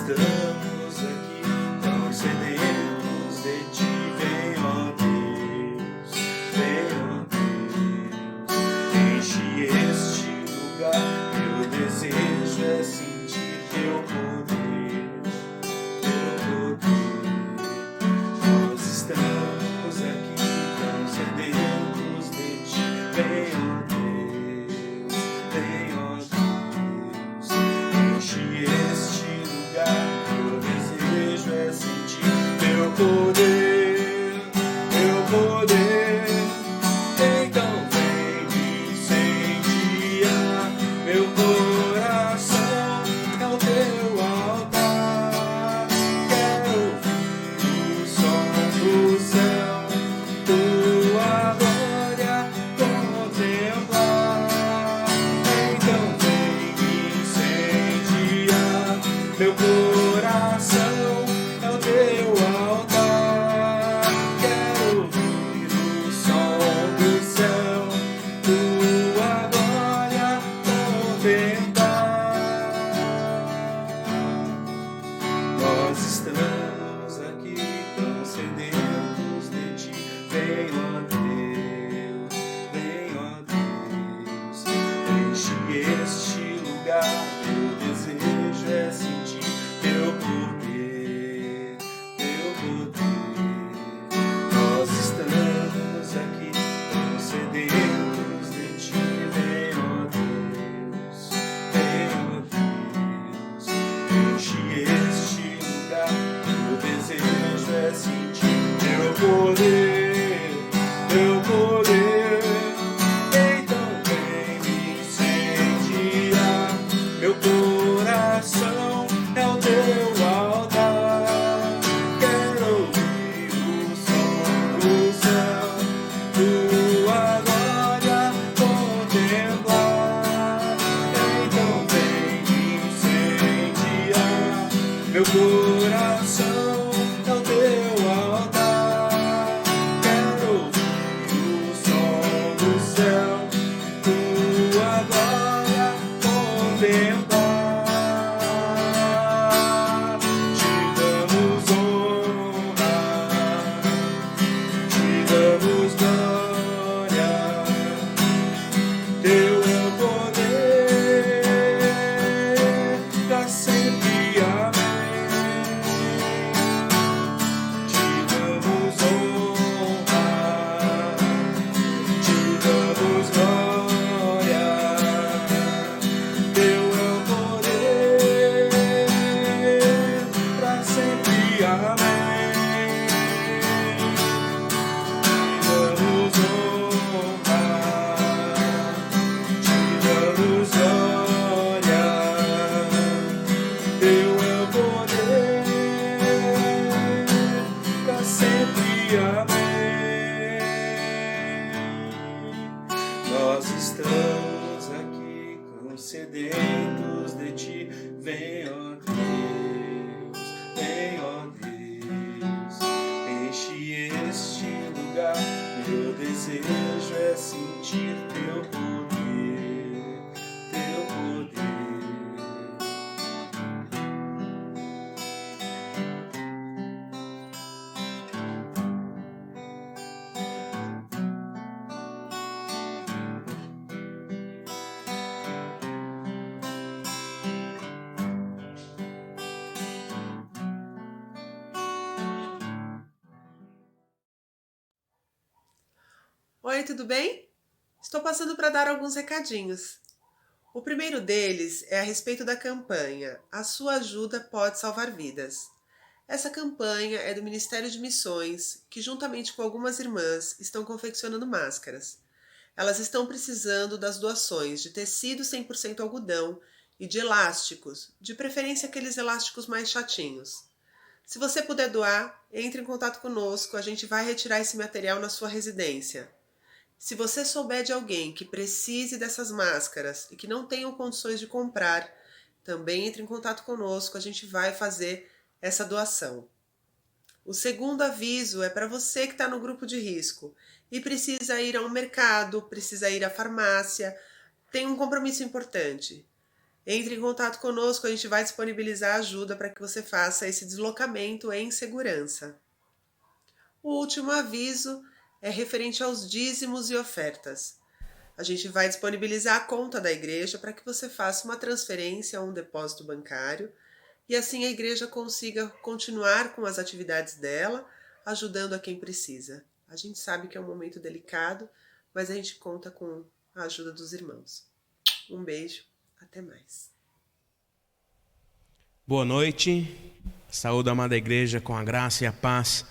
estamos aqui tão sedentos de ti. Vem, ó Deus, enche este lugar. Meu desejo é sentir teu poder, teu poder. Nós estamos aqui tão sedentos de ti. Vem, ó Deus, enche este lugar. Meu desejo é sentir teu poder, teu poder. Então vem me incendiar. Meu coração é o teu altar. Quero ouvir o som do céu, tua glória contemplar. Então vem me incendiar. Meu coração é o teu altar. Quero ouvir o som do céu, tua glória contemplar. Nós estamos aqui tão sedentos de ti. Vem, ó Deus, enche este lugar. Meu desejo é sentir teu poder, teu poder. Nós estamos aqui tão sedentos de ti. Vem, ó Deus, enche este lugar. Meu desejo é sentir teu poder, teu poder. Então vem me incendiar. Meu coração é o teu altar. Quero ouvir o som do céu, tua glória contemplar. Então vem me incendiar. Meu coração é o teu altar. Quero ouvir o som do céu, tua glória contemplar. Te damos honra, te damos glória. Teu é o poder, pra sempre, amém. Te damos honra, te damos glória. Teu é o poder, pra sempre, amém. Te damos honra, te damos glória. Teu é o poder, pra sempre, amém. Nós estamos aqui tão sedentos de ti. Vem, ó Deus, enche este lugar. Meu desejo é sentir teu poder, teu poder. Oi, tudo bem? Estou passando para dar alguns recadinhos. O primeiro deles é a respeito da campanha A Sua Ajuda Pode Salvar Vidas. Essa campanha é do Ministério de Missões, que juntamente com algumas irmãs estão confeccionando máscaras. Elas estão precisando das doações de tecido 100% algodão e de elásticos, de preferência aqueles elásticos mais chatinhos. Se você puder doar, entre em contato conosco, a gente vai retirar esse material na sua residência. Se você souber de alguém que precise dessas máscaras e que não tenha condições de comprar, também entre em contato conosco, a gente vai fazer essa doação. O segundo aviso é para você que está no grupo de risco e precisa ir ao mercado, precisa ir à farmácia, tem um compromisso importante. Entre em contato conosco, a gente vai disponibilizar ajuda para que você faça esse deslocamento em segurança. O último aviso é referente aos dízimos e ofertas. A gente vai disponibilizar a conta da igreja para que você faça uma transferência a um depósito bancário e assim a igreja consiga continuar com as atividades dela, ajudando a quem precisa. A gente sabe que é um momento delicado, mas a gente conta com a ajuda dos irmãos. Um beijo, até mais. Boa noite, saúde a amada igreja com a graça e a paz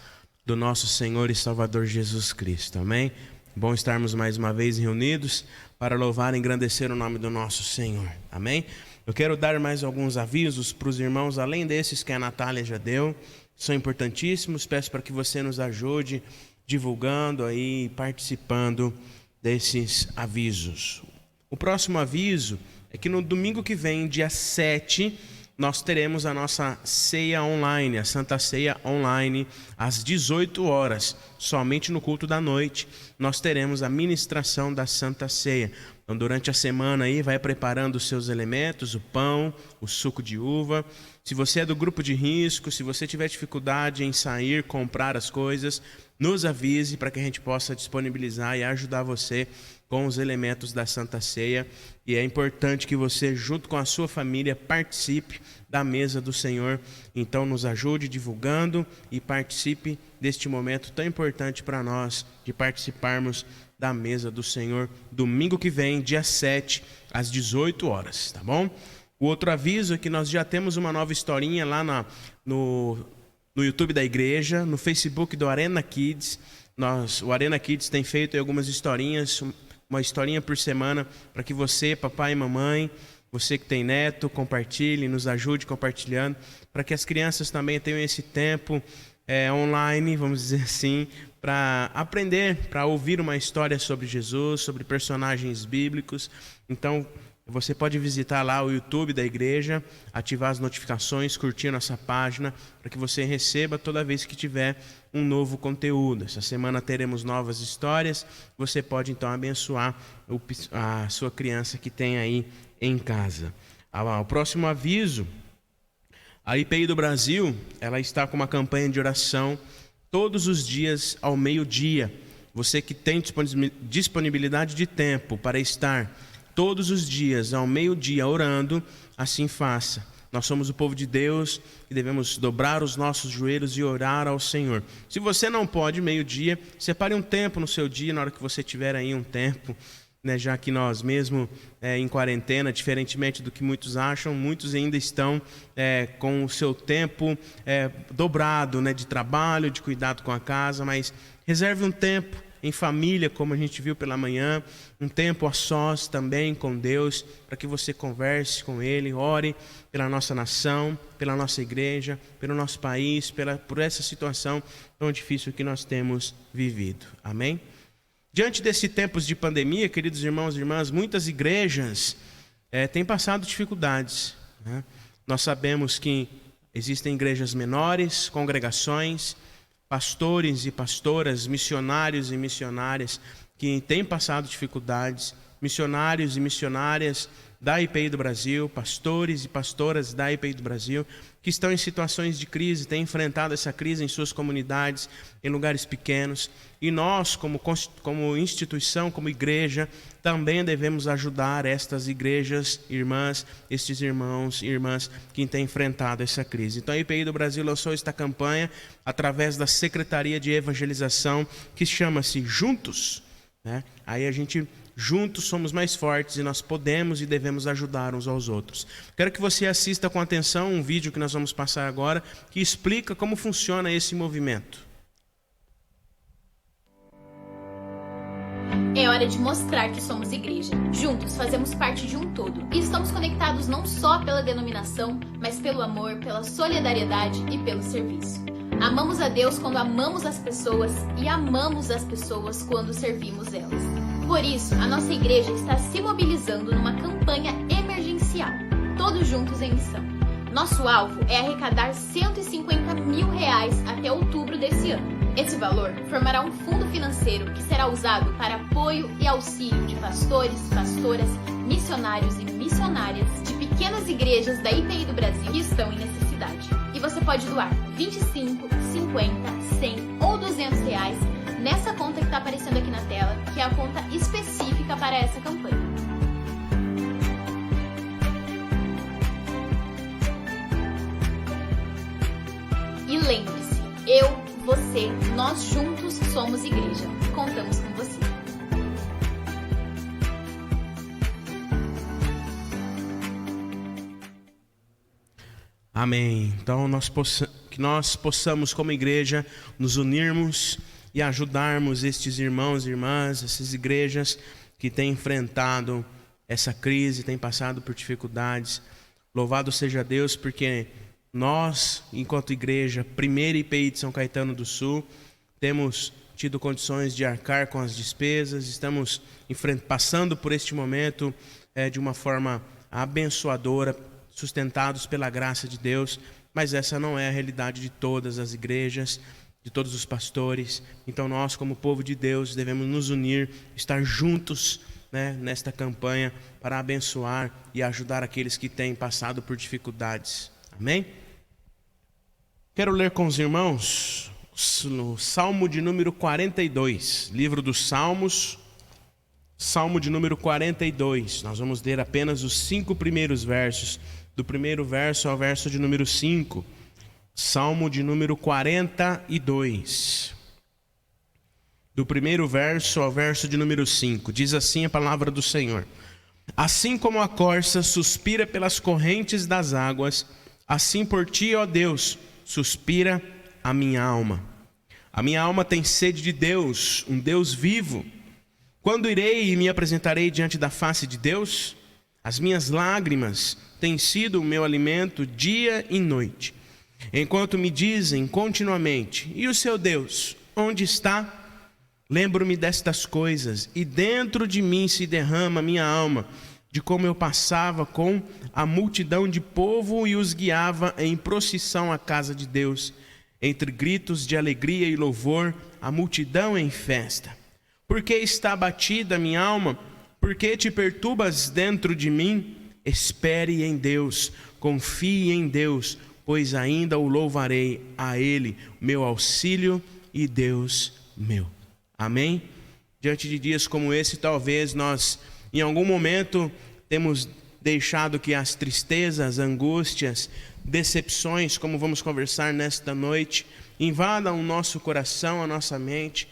do nosso Senhor e Salvador Jesus Cristo, amém? Bom estarmos mais uma vez reunidos para louvar e engrandecer o nome do nosso Senhor, amém? Eu quero dar mais alguns avisos para os irmãos, além desses que a Natália já deu, são importantíssimos, peço para que você nos ajude divulgando aí, participando desses avisos. O próximo aviso é que no domingo que vem, dia 7, nós teremos a nossa ceia online, a Santa Ceia online, às 18 horas, somente no culto da noite, nós teremos a ministração da Santa Ceia. Então, durante a semana aí, vai preparando os seus elementos, o pão, o suco de uva. Se você é do grupo de risco, se você tiver dificuldade em sair, comprar as coisas, nos avise para que a gente possa disponibilizar e ajudar você com os elementos da Santa Ceia. E é importante que você, junto com a sua família, participe da mesa do Senhor. Então, nos ajude divulgando e participe deste momento tão importante para nós, de participarmos da mesa do Senhor, domingo que vem, dia 7, às 18 horas, tá bom? O outro aviso é que nós já temos uma nova historinha lá no YouTube da igreja, no Facebook do Arena Kids. O Arena Kids tem feito algumas historinhas, uma historinha por semana, para que você, papai e mamãe, você que tem neto, compartilhe, nos ajude compartilhando, para que as crianças também tenham esse tempo online, vamos dizer assim, para aprender, para ouvir uma história sobre Jesus, sobre personagens bíblicos. Então, você pode visitar lá o YouTube da igreja, ativar as notificações, curtir a nossa página, para que você receba toda vez que tiver um novo conteúdo. Essa semana teremos novas histórias, você pode então abençoar a sua criança que tem aí em casa. O próximo aviso, a IPI do Brasil, ela está com uma campanha de oração todos os dias ao meio-dia. Você que tem disponibilidade de tempo para estar todos os dias ao meio-dia orando, assim faça. Nós somos o povo de Deus e devemos dobrar os nossos joelhos e orar ao Senhor. Se você não pode meio-dia, separe um tempo no seu dia, na hora que você tiver aí um tempo, né, já que nós mesmo em quarentena, diferentemente do que muitos acham, muitos ainda estão com o seu tempo dobrado, né, de trabalho, de cuidado com a casa, mas reserve um tempo em família, como a gente viu pela manhã, um tempo a sós também com Deus, para que você converse com Ele, ore pela nossa nação, pela nossa igreja, pelo nosso país, por essa situação tão difícil que nós temos vivido. Amém? Diante desses tempos de pandemia, queridos irmãos e irmãs, muitas igrejas têm passado dificuldades, né? Nós sabemos que existem igrejas menores, congregações, pastores e pastoras, missionários e missionárias que têm passado dificuldades, missionários e missionárias da IPI do Brasil, pastores e pastoras da IPI do Brasil, que estão em situações de crise, têm enfrentado essa crise em suas comunidades, em lugares pequenos. E nós, como instituição, como igreja, também devemos ajudar estas igrejas, irmãs, estes irmãos e irmãs que têm enfrentado essa crise. Então a IPI do Brasil lançou esta campanha através da Secretaria de Evangelização, que chama-se Juntos, né? Aí a gente juntos somos mais fortes e nós podemos e devemos ajudar uns aos outros. Quero que você assista com atenção um vídeo que nós vamos passar agora, que explica como funciona esse movimento. É hora de mostrar que somos igreja. Juntos fazemos parte de um todo. E estamos conectados não só pela denominação, mas pelo amor, pela solidariedade e pelo serviço. Amamos a Deus quando amamos as pessoas e amamos as pessoas quando servimos elas. Por isso, a nossa igreja está se mobilizando numa campanha emergencial, todos juntos em missão. Nosso alvo é arrecadar R$150 mil até outubro desse ano. Esse valor formará um fundo financeiro que será usado para apoio e auxílio de pastores, pastoras, missionários e missionárias de pequenas pequenas igrejas da IPI do Brasil que estão em necessidade. E você pode doar 25, 50, 100 ou 200 reais nessa conta que está aparecendo aqui na tela, que é a conta específica para essa campanha. E lembre-se, eu, você, nós juntos somos igreja. Contamos com você. Amém. Então que nós possamos como igreja nos unirmos e ajudarmos estes irmãos e irmãs, essas igrejas que têm enfrentado essa crise, têm passado por dificuldades. Louvado seja Deus, porque nós, enquanto igreja, primeira IPI de São Caetano do Sul, temos tido condições de arcar com as despesas, estamos passando por este momento de uma forma abençoadora, sustentados pela graça de Deus, mas essa não é a realidade de todas as igrejas, de todos os pastores. Então nós, como povo de Deus, devemos nos unir, estar juntos, nesta campanha para abençoar e ajudar aqueles que têm passado por dificuldades. Amém? Quero ler com os irmãos no Salmo de número 42, livro dos Salmos, Salmo de número 42. Nós vamos ler apenas os 5 primeiros versos, do primeiro verso ao verso de número 5. Salmo de número 42. Do primeiro verso ao verso de número 5. Diz assim a palavra do Senhor: Assim como a corça suspira pelas correntes das águas, assim por ti, ó Deus, suspira a minha alma. A minha alma tem sede de Deus, um Deus vivo. Quando irei e me apresentarei diante da face de Deus? As minhas lágrimas têm sido o meu alimento dia e noite, enquanto me dizem continuamente: e o seu Deus, onde está? Lembro-me destas coisas, e dentro de mim se derrama minha alma, de como eu passava com a multidão de povo e os guiava em procissão à casa de Deus, entre gritos de alegria e louvor, a multidão em festa. Por que está abatida minha alma? Por que te perturbas dentro de mim? Espere em Deus, confie em Deus, pois ainda o louvarei, a Ele, meu auxílio e Deus meu. Amém? Diante de dias como esse, talvez nós, em algum momento, temos deixado que as tristezas, angústias, decepções, como vamos conversar nesta noite, invadam o nosso coração, a nossa mente,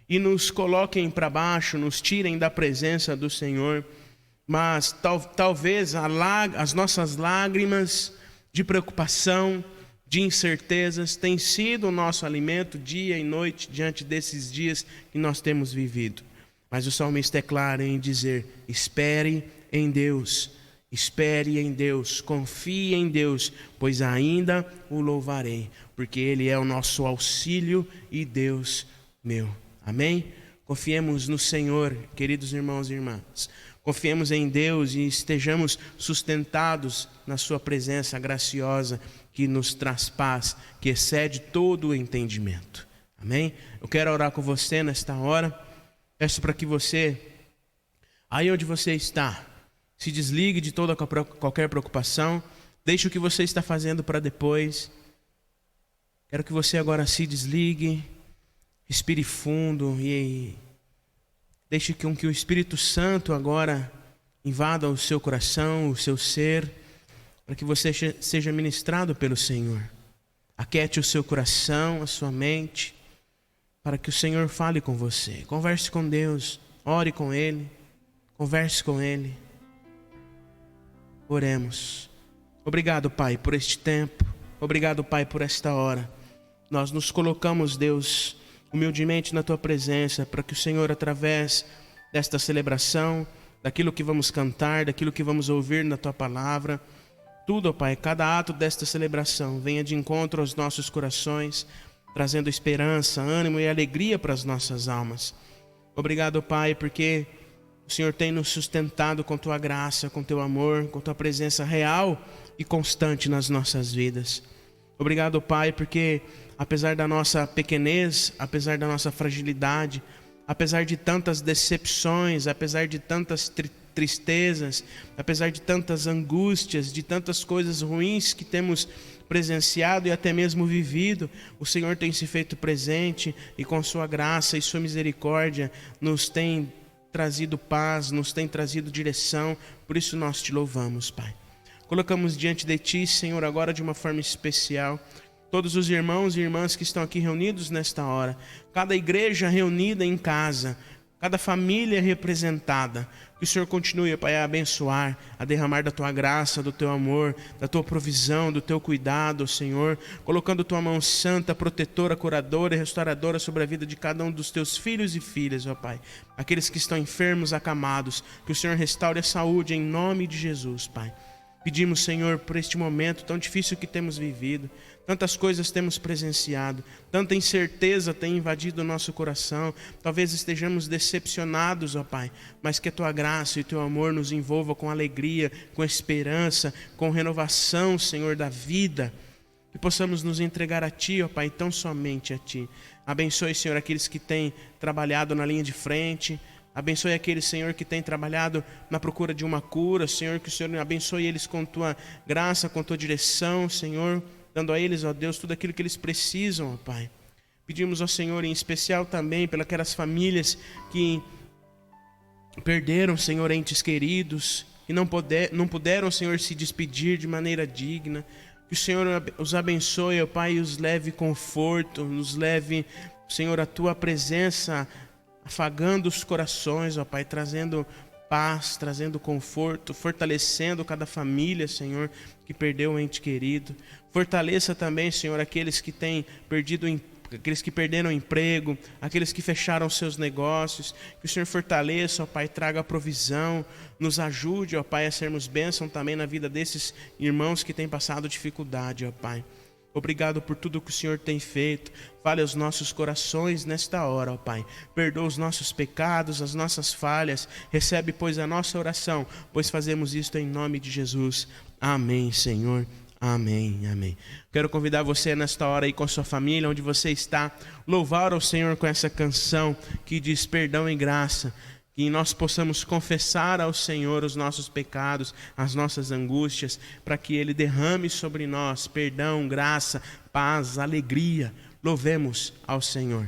e nos coloquem para baixo, nos tirem da presença do Senhor. Mas talvez as nossas lágrimas de preocupação, de incertezas, têm sido o nosso alimento dia e noite diante desses dias que nós temos vivido. Mas o salmista é claro em dizer: espere em Deus, confie em Deus, pois ainda o louvarei, porque Ele é o nosso auxílio e Deus meu. Amém? Confiemos no Senhor, queridos irmãos e irmãs. Confiemos em Deus e estejamos sustentados na sua presença graciosa, que nos traz paz, que excede todo o entendimento. Amém? Eu quero orar com você nesta hora. Peço para que você, aí onde você está, se desligue de toda qualquer preocupação. Deixe o que você está fazendo para depois. Quero que você agora se desligue, respire fundo e deixe com que o Espírito Santo agora invada o seu coração, o seu ser, para que você seja ministrado pelo Senhor. Aquiete o seu coração, a sua mente, para que o Senhor fale com você. Converse com Deus, ore com Ele, converse com Ele. Oremos. Obrigado, Pai, por este tempo. Obrigado, Pai, por esta hora. Nós nos colocamos, Deus, humildemente na Tua presença, para que o Senhor, através desta celebração, daquilo que vamos cantar, daquilo que vamos ouvir na Tua palavra, tudo, ó Pai, cada ato desta celebração venha de encontro aos nossos corações, trazendo esperança, ânimo e alegria para as nossas almas. Obrigado, Pai, porque o Senhor tem nos sustentado com Tua graça, com Teu amor, com Tua presença real e constante nas nossas vidas. Obrigado, Pai, porque apesar da nossa pequenez, apesar da nossa fragilidade, apesar de tantas decepções, apesar de tantas tristezas, apesar de tantas angústias, de tantas coisas ruins que temos presenciado e até mesmo vivido, o Senhor tem se feito presente e com sua graça e sua misericórdia nos tem trazido paz, nos tem trazido direção. Por isso nós te louvamos, Pai. Colocamos diante de ti, Senhor, agora de uma forma especial, todos os irmãos e irmãs que estão aqui reunidos nesta hora, cada igreja reunida em casa, cada família representada. Que o Senhor continue, Pai, a abençoar, a derramar da tua graça, do teu amor, da tua provisão, do teu cuidado, Senhor, colocando tua mão santa, protetora, curadora e restauradora sobre a vida de cada um dos teus filhos e filhas, ó Pai. Aqueles que estão enfermos, acamados, que o Senhor restaure a saúde em nome de Jesus, Pai. Pedimos, Senhor, por este momento tão difícil que temos vivido, tantas coisas temos presenciado, tanta incerteza tem invadido o nosso coração, talvez estejamos decepcionados, ó Pai, mas que a Tua graça e o Teu amor nos envolva com alegria, com esperança, com renovação, Senhor, da vida, que possamos nos entregar a Ti, ó Pai, tão somente a Ti. Abençoe, Senhor, aqueles que têm trabalhado na linha de frente, abençoe aqueles, Senhor, que têm trabalhado na procura de uma cura, Senhor, que o Senhor abençoe eles com Tua graça, com Tua direção, Senhor, dando a eles, ó Deus, tudo aquilo que eles precisam, ó Pai. Pedimos ao Senhor, em especial também, pelas famílias que perderam, Senhor, entes queridos, e não puderam, Senhor, se despedir de maneira digna. Que o Senhor os abençoe, ó Pai, e os leve conforto, nos leve, Senhor, a Tua presença, afagando os corações, ó Pai, trazendo paz, trazendo conforto, fortalecendo cada família, Senhor, que perdeu um ente querido. Fortaleça também, Senhor, aqueles que perderam o emprego, aqueles que fecharam seus negócios. Que o Senhor fortaleça, ó Pai, traga provisão, nos ajude, ó Pai, a sermos bênção também na vida desses irmãos que têm passado dificuldade, ó Pai. Obrigado por tudo que o Senhor tem feito. Fale aos nossos corações nesta hora, ó Pai. Perdoa os nossos pecados, as nossas falhas. Recebe, pois, a nossa oração, pois fazemos isto em nome de Jesus. Amém, Senhor. Amém, amém. Quero convidar você nesta hora aí com a sua família, onde você está, louvar ao Senhor com essa canção que diz perdão e graça. Que nós possamos confessar ao Senhor os nossos pecados, as nossas angústias, para que Ele derrame sobre nós perdão, graça, paz, alegria. Louvemos ao Senhor.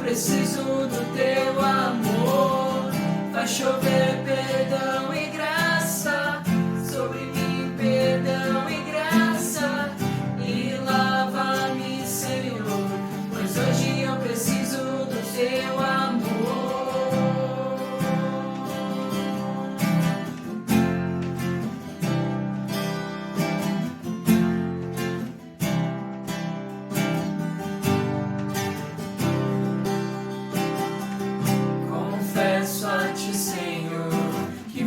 Preciso do teu amor, vai chover perdão e graça sobre mim, perdão e graça, e lava-me, Senhor, pois hoje eu preciso do teu amor. Senhor, que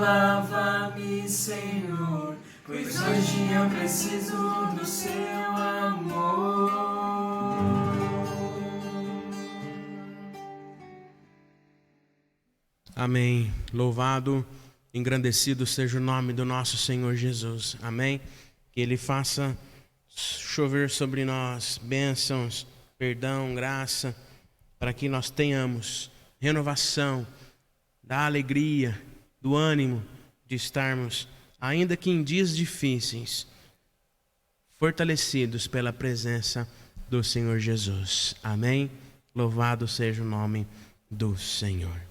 lava-me, Senhor, pois hoje eu preciso do seu amor. Amém. Louvado, engrandecido seja o nome do nosso Senhor Jesus. Amém. Que Ele faça chover sobre nós bênçãos, perdão, graça, para que nós tenhamos renovação da alegria, do ânimo de estarmos, ainda que em dias difíceis, fortalecidos pela presença do Senhor Jesus. Amém. Louvado seja o nome do Senhor.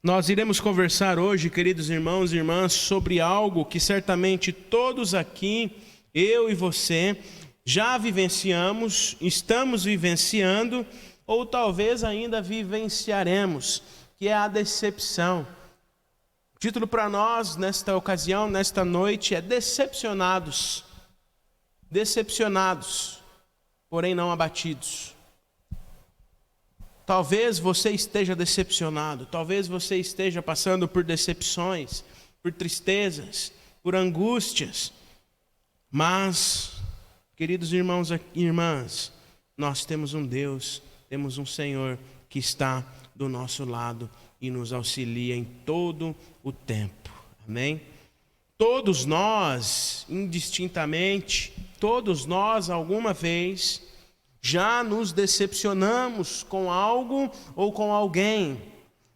Nós iremos conversar hoje, queridos irmãos e irmãs, sobre algo que certamente todos aqui, eu e você, já vivenciamos, estamos vivenciando, ou talvez ainda vivenciaremos, que é a decepção. O título para nós, nesta ocasião, nesta noite, é Decepcionados. Decepcionados, porém não abatidos. Talvez você esteja decepcionado, talvez você esteja passando por decepções, por tristezas, por angústias. Mas, queridos irmãos e irmãs, nós temos um Deus, temos um Senhor que está do nosso lado e nos auxilia em todo o tempo. Amém? Todos nós, indistintamente, todos nós alguma vez já nos decepcionamos com algo ou com alguém,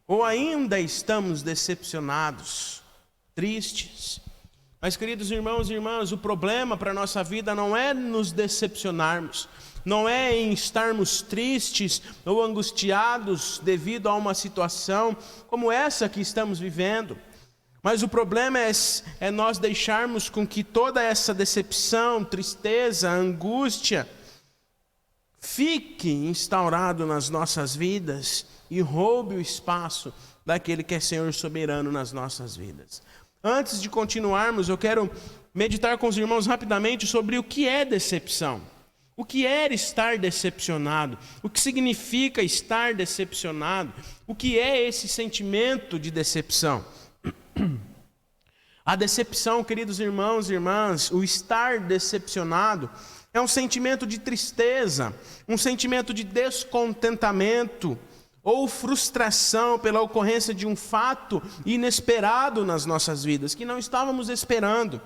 ou ainda estamos decepcionados, tristes. Mas, queridos irmãos e irmãs, o problema para a nossa vida não é nos decepcionarmos, não é em estarmos tristes ou angustiados devido a uma situação como essa que estamos vivendo. Mas o problema é nós deixarmos com que toda essa decepção, tristeza, angústia fique instaurado nas nossas vidas e roube o espaço daquele que é Senhor soberano nas nossas vidas. Antes de continuarmos, eu quero meditar com os irmãos rapidamente sobre o que é decepção. O que é estar decepcionado? O que significa estar decepcionado? O que é esse sentimento de decepção? A decepção, queridos irmãos e irmãs, o estar decepcionado é um sentimento de tristeza, um sentimento de descontentamento ou frustração pela ocorrência de um fato inesperado nas nossas vidas, que não estávamos esperando,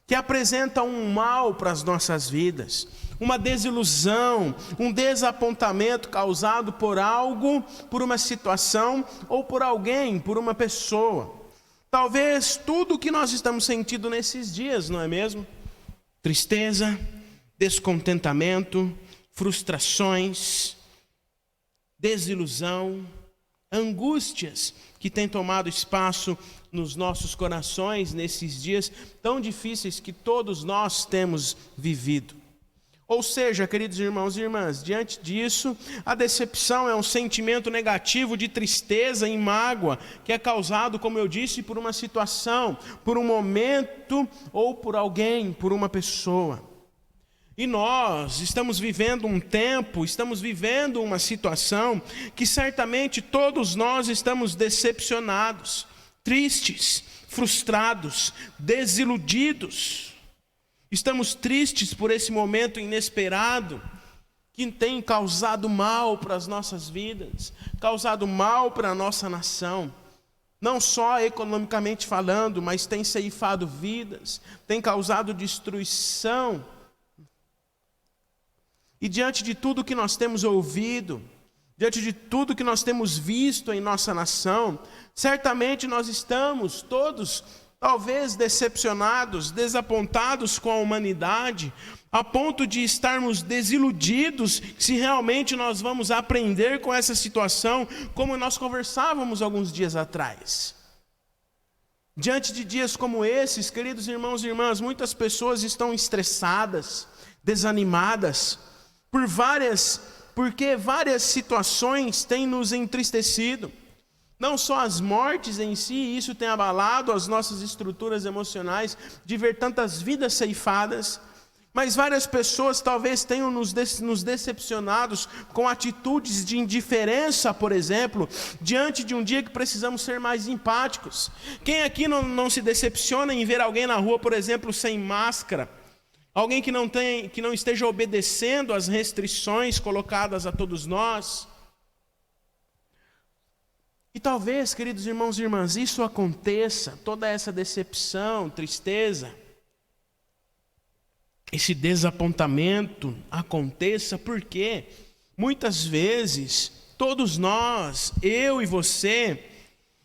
que apresenta um mal para as nossas vidas, uma desilusão, um desapontamento causado por algo, por uma situação ou por alguém, por uma pessoa. Talvez tudo o que nós estamos sentindo nesses dias, não é mesmo? Tristeza, descontentamento, frustrações, desilusão, angústias que têm tomado espaço nos nossos corações nesses dias tão difíceis que todos nós temos vivido. Ou seja, queridos irmãos e irmãs, diante disso, a decepção é um sentimento negativo de tristeza e mágoa que é causado, como eu disse, por uma situação, por um momento ou por alguém, por uma pessoa. E nós estamos vivendo um tempo, estamos vivendo uma situação que certamente todos nós estamos decepcionados, tristes, frustrados, desiludidos. Estamos tristes por esse momento inesperado que tem causado mal para as nossas vidas, causado mal para a nossa nação. Não só economicamente falando, mas tem ceifado vidas, tem causado destruição. E diante de tudo que nós temos ouvido, diante de tudo que nós temos visto em nossa nação, certamente nós estamos todos, talvez decepcionados, desapontados com a humanidade, a ponto de estarmos desiludidos se realmente nós vamos aprender com essa situação, como nós conversávamos alguns dias atrás. Diante de dias como esses, queridos irmãos e irmãs, muitas pessoas estão estressadas, desanimadas, porque várias situações têm nos entristecido. Não só as mortes em si, isso tem abalado as nossas estruturas emocionais, de ver tantas vidas ceifadas, Mas várias pessoas talvez tenham nos decepcionados com atitudes de indiferença, por exemplo, diante de um dia que precisamos ser mais empáticos. Quem aqui não se decepciona em ver alguém na rua, por exemplo, sem máscara? Alguém que não esteja obedecendo às restrições colocadas a todos nós? E talvez, queridos irmãos e irmãs, isso aconteça, toda essa decepção, tristeza, esse desapontamento aconteça porque muitas vezes todos nós, eu e você,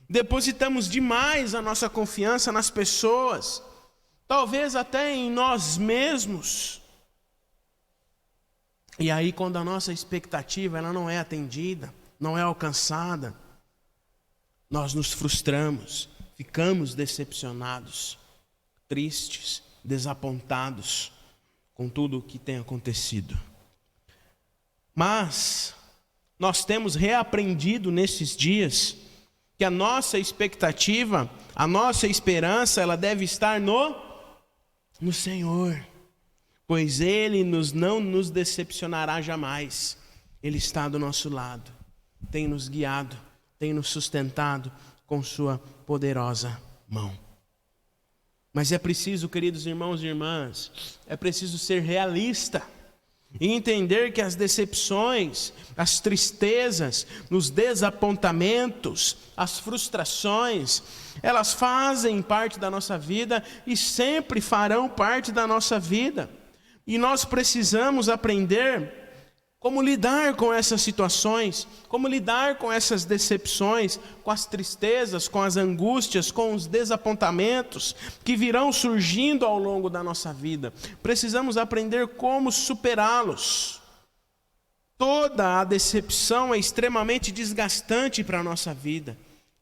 depositamos demais a nossa confiança nas pessoas, talvez até em nós mesmos. E aí quando a nossa expectativa ela não é atendida, não é alcançada, nós nos frustramos, ficamos decepcionados, tristes, desapontados com tudo o que tem acontecido. Mas nós temos reaprendido nesses dias que a nossa expectativa, a nossa esperança, ela deve estar no Senhor, pois Ele não nos decepcionará jamais. Ele está do nosso lado, tem nos guiado, tem nos sustentado com sua poderosa mão. Mas é preciso, queridos irmãos e irmãs, é preciso ser realista e entender que as decepções, as tristezas, os desapontamentos, as frustrações, elas fazem parte da nossa vida e sempre farão parte da nossa vida. E nós precisamos aprender como lidar com essas situações, como lidar com essas decepções, com as tristezas, com as angústias, com os desapontamentos que virão surgindo ao longo da nossa vida. Precisamos aprender como superá-los. Toda a decepção é extremamente desgastante para a nossa vida.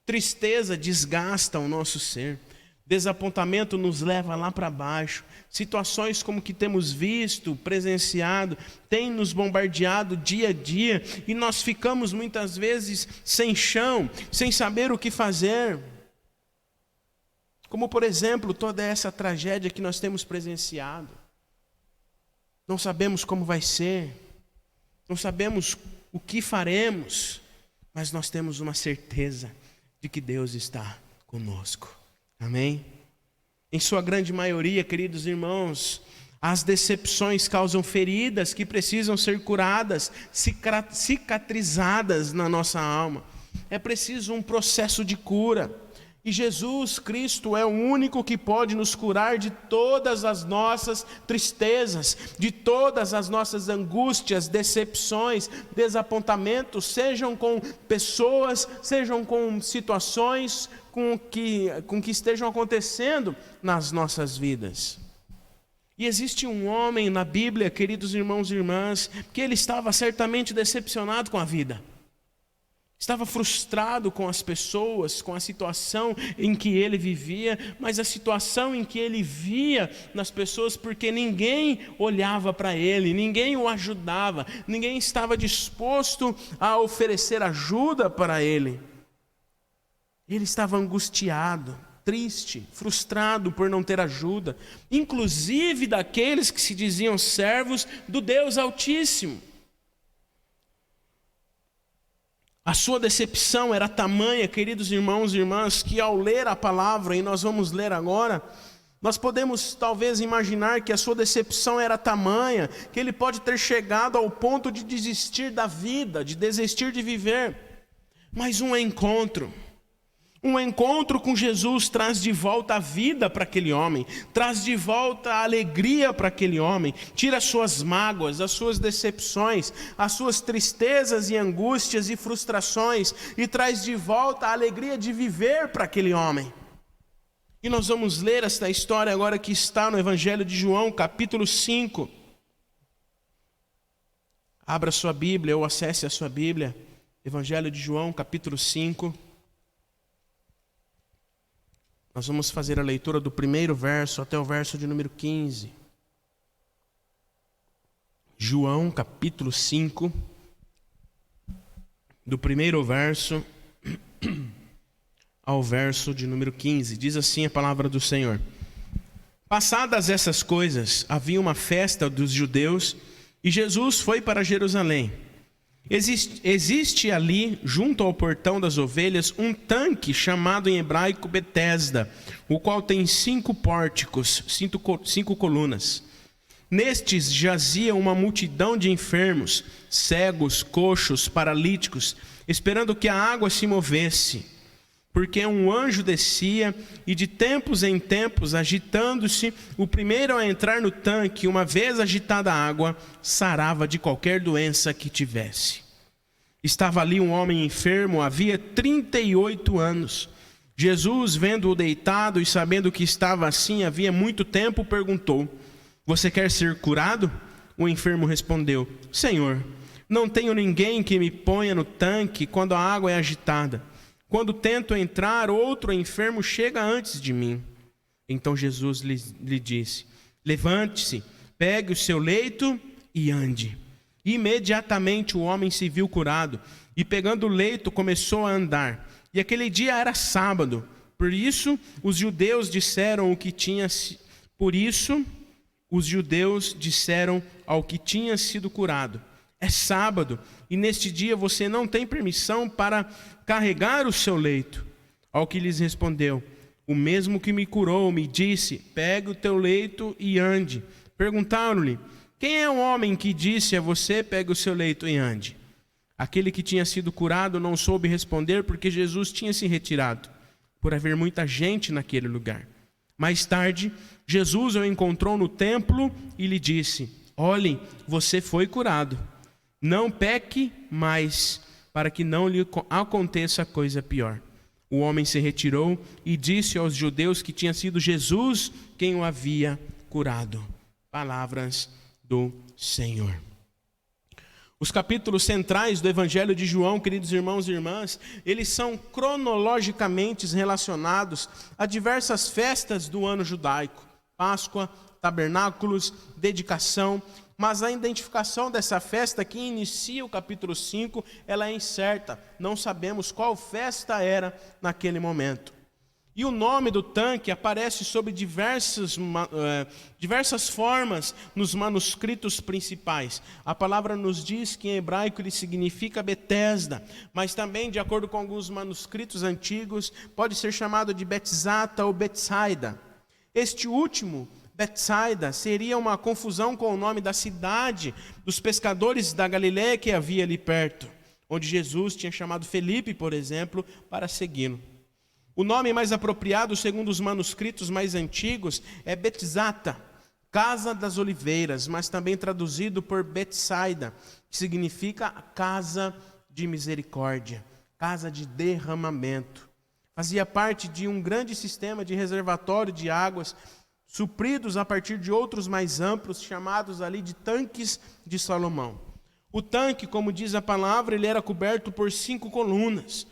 Tristeza desgasta o nosso ser. Desapontamento nos leva lá para baixo. Situações como que temos visto, presenciado, têm nos bombardeado dia a dia e nós ficamos muitas vezes sem chão, sem saber o que fazer. Como, por exemplo, toda essa tragédia que nós temos presenciado. Não sabemos como vai ser, não sabemos o que faremos, mas nós temos uma certeza de que Deus está conosco. Amém? Em sua grande maioria, queridos irmãos, as decepções causam feridas que precisam ser curadas, cicatrizadas na nossa alma. É preciso um processo de cura. E Jesus Cristo é o único que pode nos curar de todas as nossas tristezas, de todas as nossas angústias, decepções, desapontamentos, sejam com pessoas, sejam com situações com que estejam acontecendo nas nossas vidas. E existe um homem na Bíblia, queridos irmãos e irmãs, que ele estava certamente decepcionado com a vida. Estava frustrado com as pessoas, com a situação em que ele vivia, mas a situação em que ele via nas pessoas, porque ninguém olhava para ele, ninguém o ajudava, ninguém estava disposto a oferecer ajuda para ele. Ele estava angustiado, triste, frustrado por não ter ajuda, inclusive daqueles que se diziam servos do Deus Altíssimo. A sua decepção era tamanha, queridos irmãos e irmãs, que ao ler a palavra, e nós vamos ler agora, nós podemos talvez imaginar que a sua decepção era tamanha, que ele pode ter chegado ao ponto de desistir da vida, de desistir de viver. Mas um encontro com Jesus traz de volta a vida para aquele homem, traz de volta a alegria para aquele homem, tira as suas mágoas, as suas decepções, as suas tristezas e angústias e frustrações e traz de volta a alegria de viver para aquele homem. E nós vamos ler esta história agora que está no Evangelho de João, capítulo 5. Abra sua Bíblia ou acesse a sua Bíblia, Evangelho de João, capítulo 5. Nós vamos fazer a leitura do primeiro verso até o verso de número 15. João, capítulo 5, do primeiro verso ao verso de número 15. Diz assim a palavra do Senhor: Passadas essas coisas, havia uma festa dos judeus e Jesus foi para Jerusalém. Existe ali, junto ao portão das ovelhas, um tanque chamado em hebraico Betesda, o qual tem 5 pórticos, 5 colunas. Nestes jazia uma multidão de enfermos, cegos, coxos, paralíticos, esperando que a água se movesse. Porque um anjo descia e de tempos em tempos, agitando-se, o primeiro a entrar no tanque, uma vez agitada a água, sarava de qualquer doença que tivesse. Estava ali um homem enfermo, havia 38 anos. Jesus, vendo-o deitado e sabendo que estava assim havia muito tempo, perguntou: você quer ser curado? O enfermo respondeu: Senhor, não tenho ninguém que me ponha no tanque quando a água é agitada. Quando tento entrar, outro enfermo chega antes de mim. Então Jesus lhe disse: levante-se, pegue o seu leito e ande. Imediatamente o homem se viu curado e, pegando o leito, começou a andar. E aquele dia era sábado. Por isso os judeus disseram ao que tinha sido curado: é sábado, e neste dia você não tem permissão para carregar o seu leito. Ao que lhes respondeu: o mesmo que me curou me disse: pegue o teu leito e ande. Perguntaram-lhe: quem é o homem que disse a você: pegue o seu leito e ande? Aquele que tinha sido curado não soube responder, porque Jesus tinha se retirado, por haver muita gente naquele lugar. Mais tarde, Jesus o encontrou no templo e lhe disse: olhe, você foi curado. Não peque mais, para que não lhe aconteça coisa pior. O homem se retirou e disse aos judeus que tinha sido Jesus quem o havia curado. Palavras do Senhor. Os capítulos centrais do Evangelho de João, queridos irmãos e irmãs, eles são cronologicamente relacionados a diversas festas do ano judaico: Páscoa, tabernáculos, dedicação. Mas a identificação dessa festa que inicia o capítulo 5, ela é incerta. Não sabemos qual festa era naquele momento. E o nome do tanque aparece sob diversas formas nos manuscritos principais. A palavra nos diz que em hebraico ele significa Betesda, mas também, de acordo com alguns manuscritos antigos, pode ser chamado de Betzata ou Betsaida. Este último, Betsaida, seria uma confusão com o nome da cidade dos pescadores da Galileia que havia ali perto, onde Jesus tinha chamado Felipe, por exemplo, para segui-lo. O nome mais apropriado, segundo os manuscritos mais antigos, é Betzata, Casa das Oliveiras, mas também traduzido por Betsaida, que significa casa de misericórdia, casa de derramamento. Fazia parte de um grande sistema de reservatório de águas, supridos a partir de outros mais amplos, chamados ali de tanques de Salomão. O tanque, como diz a palavra, ele era coberto por 5 colunas,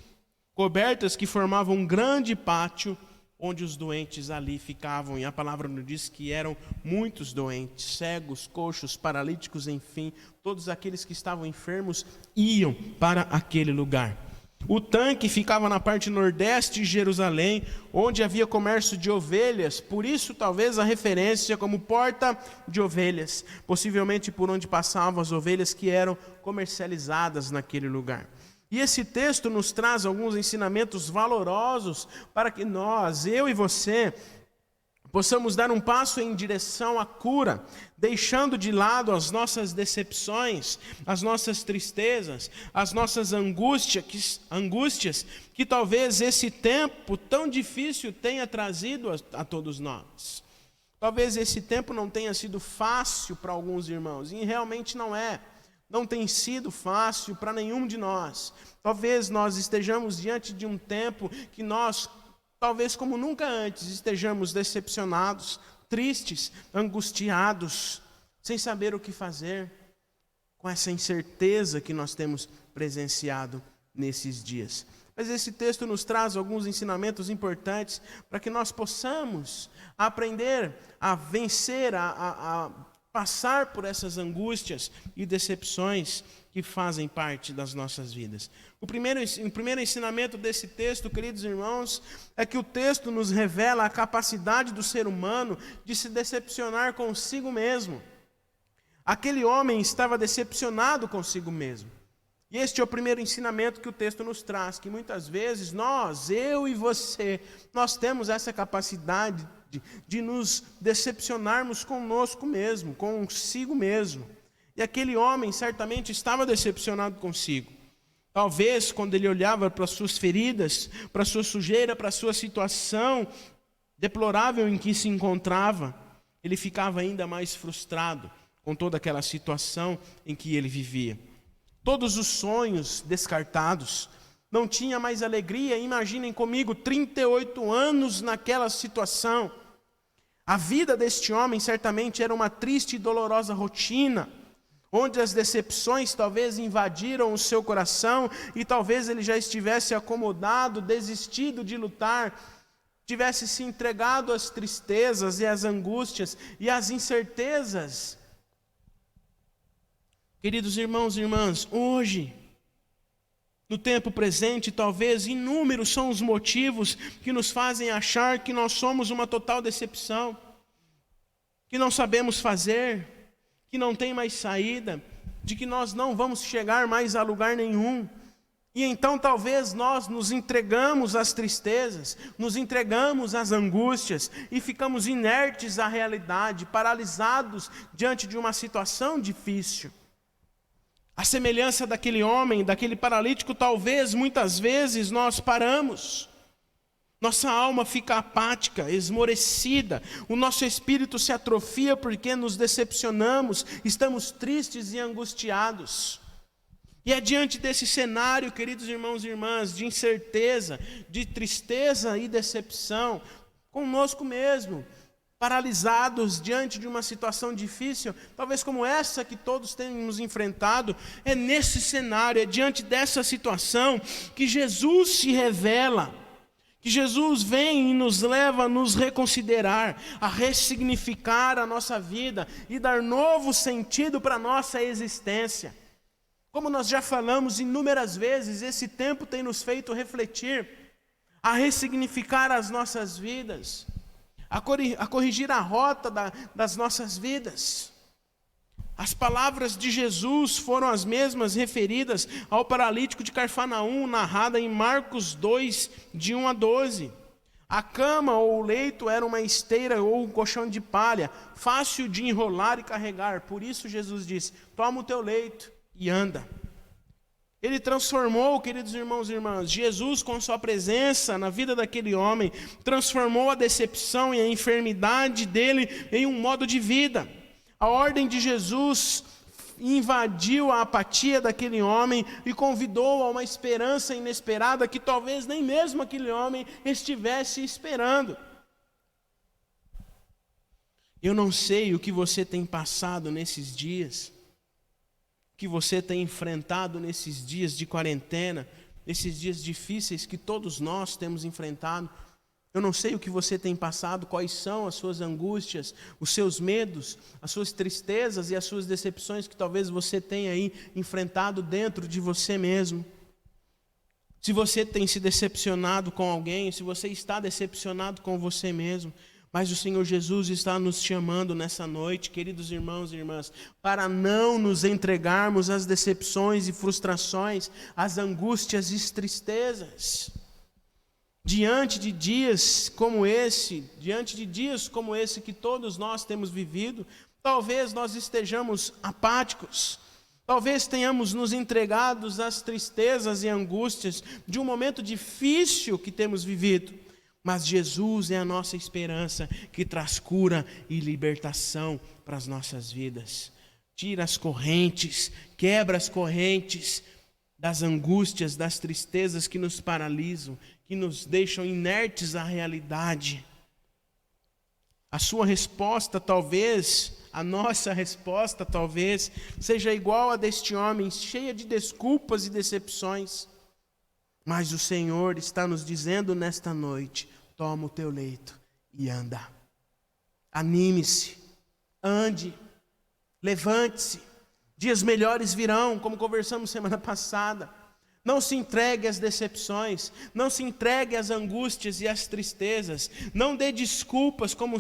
cobertas que formavam um grande pátio, onde os doentes ali ficavam. E a palavra nos diz que eram muitos doentes, cegos, coxos, paralíticos, enfim, todos aqueles que estavam enfermos iam para aquele lugar. O tanque ficava na parte nordeste de Jerusalém, onde havia comércio de ovelhas, por isso talvez a referência como porta de ovelhas, possivelmente por onde passavam as ovelhas que eram comercializadas naquele lugar. E esse texto nos traz alguns ensinamentos valorosos para que nós, eu e você, possamos dar um passo em direção à cura, deixando de lado as nossas decepções, as nossas tristezas, as nossas angústias que talvez esse tempo tão difícil tenha trazido a todos nós. Talvez esse tempo não tenha sido fácil para alguns irmãos, e realmente não é. Não tem sido fácil para nenhum de nós. Talvez nós estejamos diante de um tempo que nós, talvez como nunca antes, estejamos decepcionados, tristes, angustiados, sem saber o que fazer, com essa incerteza que nós temos presenciado nesses dias. Mas esse texto nos traz alguns ensinamentos importantes para que nós possamos aprender a vencer, a passar por essas angústias e decepções que fazem parte das nossas vidas. O primeiro ensinamento desse texto, queridos irmãos, é que o texto nos revela a capacidade do ser humano de se decepcionar consigo mesmo. Aquele homem estava decepcionado consigo mesmo. E este é o primeiro ensinamento que o texto nos traz, que muitas vezes eu e você, nós temos essa capacidade de nos decepcionarmos conosco mesmo, consigo mesmo. E aquele homem certamente estava decepcionado consigo. Talvez quando ele olhava para as suas feridas, para a sua sujeira, para a sua situação deplorável em que se encontrava, ele ficava ainda mais frustrado com toda aquela situação em que ele vivia. Todos os sonhos descartados, não tinha mais alegria. Imaginem comigo, 38 anos naquela situação. A vida deste homem certamente era uma triste e dolorosa rotina, onde as decepções talvez invadiram o seu coração e talvez ele já estivesse acomodado, desistido de lutar, tivesse se entregado às tristezas e às angústias e às incertezas. Queridos irmãos e irmãs, hoje, no tempo presente, talvez inúmeros são os motivos que nos fazem achar que nós somos uma total decepção, que não sabemos fazer, que não tem mais saída, de que nós não vamos chegar mais a lugar nenhum. E então talvez nós nos entregamos às tristezas, nos entregamos às angústias e ficamos inertes à realidade, paralisados diante de uma situação difícil. A semelhança daquele homem, daquele paralítico, talvez muitas vezes nós paramos. Nossa alma fica apática, esmorecida, o nosso espírito se atrofia porque nos decepcionamos, estamos tristes e angustiados. E é diante desse cenário, queridos irmãos e irmãs, de incerteza, de tristeza e decepção, conosco mesmo, paralisados diante de uma situação difícil, talvez como essa que todos temos enfrentado, é nesse cenário, é diante dessa situação que Jesus se revela, que Jesus vem e nos leva a nos reconsiderar, a ressignificar a nossa vida e dar novo sentido para a nossa existência. Como nós já falamos inúmeras vezes, esse tempo tem nos feito refletir, a ressignificar as nossas vidas, a corrigir a rota das nossas vidas. As palavras de Jesus foram as mesmas referidas ao paralítico de Cafarnaum, narrada em Marcos 2, de 1 a 12. A cama ou o leito era uma esteira ou um colchão de palha, fácil de enrolar e carregar. Por isso Jesus disse: toma o teu leito e anda. Ele transformou, queridos irmãos e irmãs, Jesus com sua presença na vida daquele homem, transformou a decepção e a enfermidade dele em um modo de vida. A ordem de Jesus invadiu a apatia daquele homem e convidou a uma esperança inesperada que talvez nem mesmo aquele homem estivesse esperando. Eu não sei o que você tem passado nesses dias, que você tem enfrentado nesses dias de quarentena, nesses dias difíceis que todos nós temos enfrentado. Eu não sei o que você tem passado, quais são as suas angústias, os seus medos, as suas tristezas e as suas decepções que talvez você tenha aí enfrentado dentro de você mesmo. Se você tem se decepcionado com alguém, se você está decepcionado com você mesmo, mas o Senhor Jesus está nos chamando nessa noite, queridos irmãos e irmãs, para não nos entregarmos às decepções e frustrações, às angústias e tristezas. Diante de dias como esse que todos nós temos vivido, talvez nós estejamos apáticos, talvez tenhamos nos entregados às tristezas e angústias de um momento difícil que temos vivido. Mas Jesus é a nossa esperança que traz cura e libertação para as nossas vidas. Tira as correntes, quebra as correntes das angústias, das tristezas que nos paralisam, que nos deixam inertes à realidade. A sua resposta talvez, a nossa resposta talvez, seja igual a deste homem, cheia de desculpas e decepções. Mas o Senhor está nos dizendo nesta noite: toma o teu leito e anda. Anime-se, ande, Levante-se, dias melhores virão, como conversamos semana passada. Não se entregue às decepções, não se entregue às angústias e às tristezas, não dê desculpas como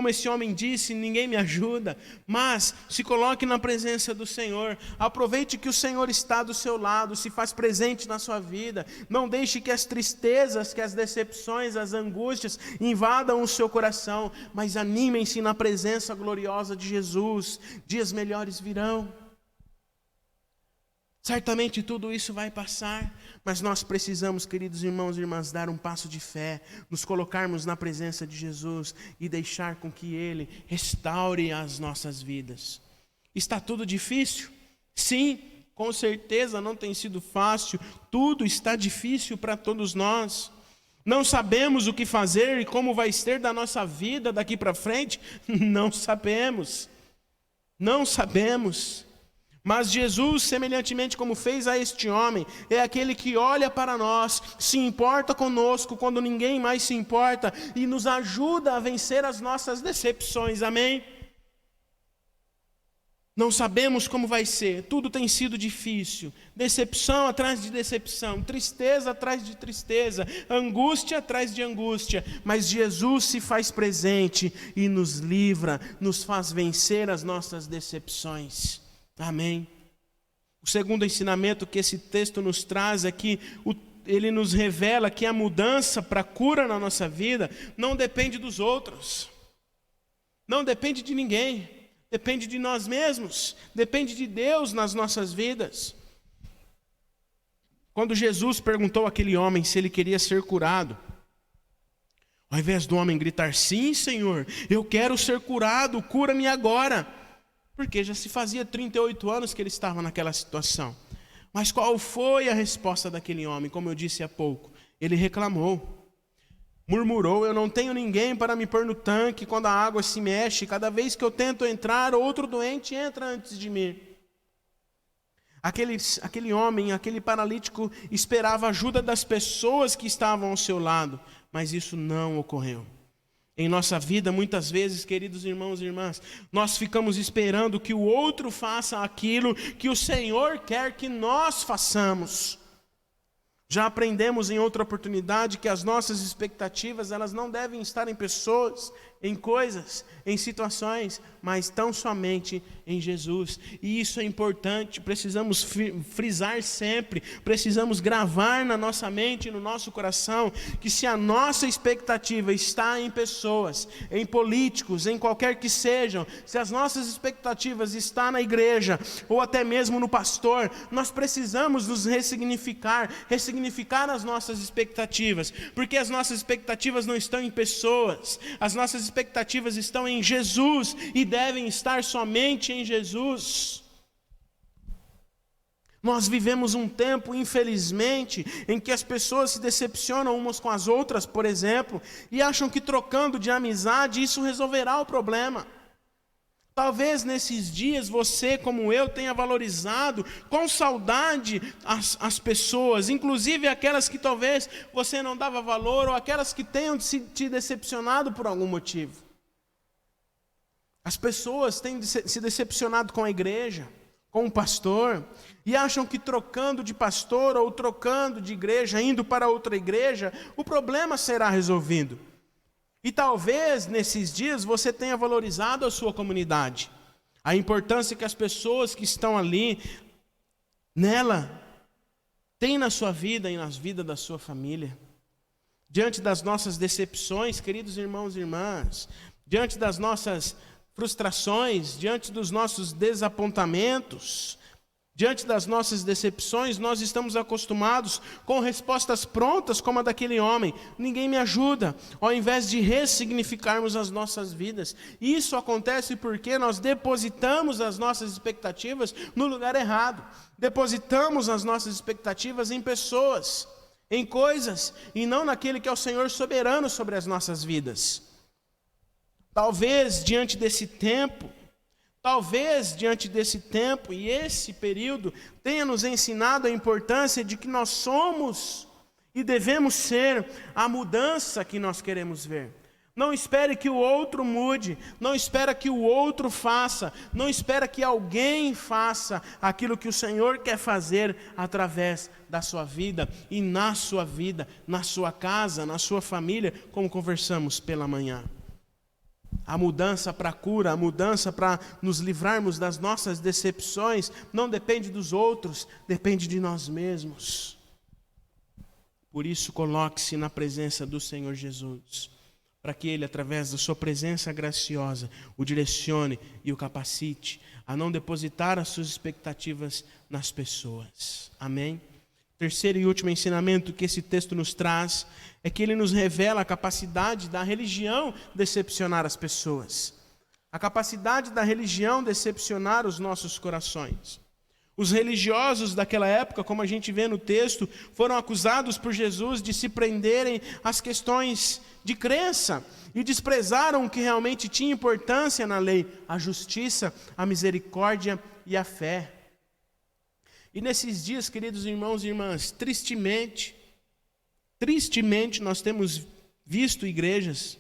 esse homem disse, ninguém me ajuda, mas se coloque na presença do Senhor, aproveite que o Senhor está do seu lado, se faz presente na sua vida, não deixe que as tristezas, que as decepções, as angústias invadam o seu coração, mas animem-se na presença gloriosa de Jesus, dias melhores virão. Certamente tudo isso vai passar, mas nós precisamos, queridos irmãos e irmãs, dar um passo de fé, nos colocarmos na presença de Jesus e deixar com que Ele restaure as nossas vidas. Está tudo difícil? Sim, com certeza não tem sido fácil, tudo está difícil para todos nós. Não sabemos o que fazer e como vai ser da nossa vida daqui para frente? Não sabemos. Mas Jesus, semelhantemente como fez a este homem, é aquele que olha para nós, se importa conosco quando ninguém mais se importa e nos ajuda a vencer as nossas decepções, amém? Não sabemos como vai ser, tudo tem sido difícil, decepção atrás de decepção, tristeza atrás de tristeza, angústia atrás de angústia, mas Jesus se faz presente e nos livra, nos faz vencer as nossas decepções. Amém. O segundo ensinamento que esse texto nos traz é que ele nos revela que a mudança para a cura na nossa vida não depende dos outros, não depende de ninguém, depende de nós mesmos, depende de Deus nas nossas vidas. Quando Jesus perguntou àquele homem se ele queria ser curado, ao invés do homem gritar, sim, Senhor, eu quero ser curado, cura-me agora. Porque já se fazia 38 anos que ele estava naquela situação. Mas qual foi a resposta daquele homem? Como eu disse há pouco, ele reclamou, murmurou, eu não tenho ninguém para me pôr no tanque quando a água se mexe, cada vez que eu tento entrar, outro doente entra antes de mim. Aquele homem, aquele paralítico esperava a ajuda das pessoas que estavam ao seu lado, mas isso não ocorreu. Em nossa vida, muitas vezes, queridos irmãos e irmãs, nós ficamos esperando que o outro faça aquilo que o Senhor quer que nós façamos. Já aprendemos em outra oportunidade que as nossas expectativas, elas não devem estar em pessoas, em coisas, em situações, mas tão somente em Jesus. E isso é importante, precisamos frisar sempre, precisamos gravar na nossa mente e no nosso coração, que se a nossa expectativa está em pessoas, em políticos, em qualquer que sejam, se as nossas expectativas estão na igreja, ou até mesmo no pastor, nós precisamos nos ressignificar as nossas expectativas, porque as nossas expectativas não estão em pessoas, as nossas expectativas estão em Jesus e devem estar somente em Jesus. Nós vivemos um tempo, infelizmente, em que as pessoas se decepcionam umas com as outras, por exemplo, e acham que trocando de amizade isso resolverá o problema. Talvez nesses dias você, como eu, tenha valorizado com saudade as pessoas, inclusive aquelas que talvez você não dava valor, ou aquelas que tenham te decepcionado por algum motivo. As pessoas têm se decepcionado com a igreja, com o pastor, e acham que trocando de pastor ou trocando de igreja, indo para outra igreja, o problema será resolvido. E talvez nesses dias você tenha valorizado a sua comunidade, a importância que as pessoas que estão ali, nela, têm na sua vida e na vida da sua família. Diante das nossas decepções, queridos irmãos e irmãs, diante das nossas frustrações, diante dos nossos desapontamentos, diante das nossas decepções, nós estamos acostumados com respostas prontas como a daquele homem. Ninguém me ajuda, ao invés de ressignificarmos as nossas vidas. Isso acontece porque nós depositamos as nossas expectativas no lugar errado. Depositamos as nossas expectativas em pessoas, em coisas, e não naquele que é o Senhor soberano sobre as nossas vidas. Talvez diante desse tempo e esse período tenha nos ensinado a importância de que nós somos e devemos ser a mudança que nós queremos ver. Não espere que o outro mude, não espere que o outro faça, não espere que alguém faça aquilo que o Senhor quer fazer através da sua vida e na sua vida, na sua casa, na sua família, como conversamos pela manhã. A mudança para a cura, a mudança para nos livrarmos das nossas decepções, não depende dos outros, depende de nós mesmos. Por isso, coloque-se na presença do Senhor Jesus, para que Ele, através da sua presença graciosa, o direcione e o capacite a não depositar as suas expectativas nas pessoas. Amém? Terceiro e último ensinamento que esse texto nos traz é que ele nos revela a capacidade da religião decepcionar as pessoas. A capacidade da religião decepcionar os nossos corações. Os religiosos daquela época, como a gente vê no texto, foram acusados por Jesus de se prenderem às questões de crença e desprezaram o que realmente tinha importância na lei, a justiça, a misericórdia e a fé. E nesses dias, queridos irmãos e irmãs, tristemente, nós temos visto igrejas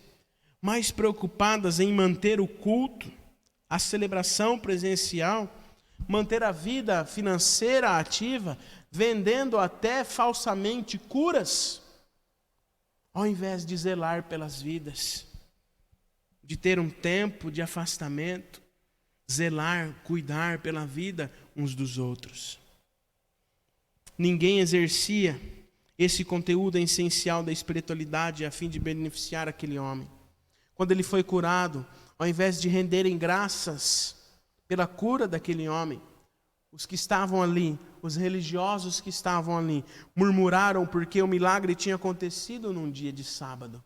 mais preocupadas em manter o culto, a celebração presencial, manter a vida financeira ativa, vendendo até falsamente curas, ao invés de zelar pelas vidas, de ter um tempo de afastamento, zelar, cuidar pela vida uns dos outros. Ninguém exercia esse conteúdo essencial da espiritualidade a fim de beneficiar aquele homem. Quando ele foi curado, ao invés de renderem graças pela cura daquele homem, os que estavam ali, os religiosos que estavam ali, murmuraram porque o milagre tinha acontecido num dia de sábado.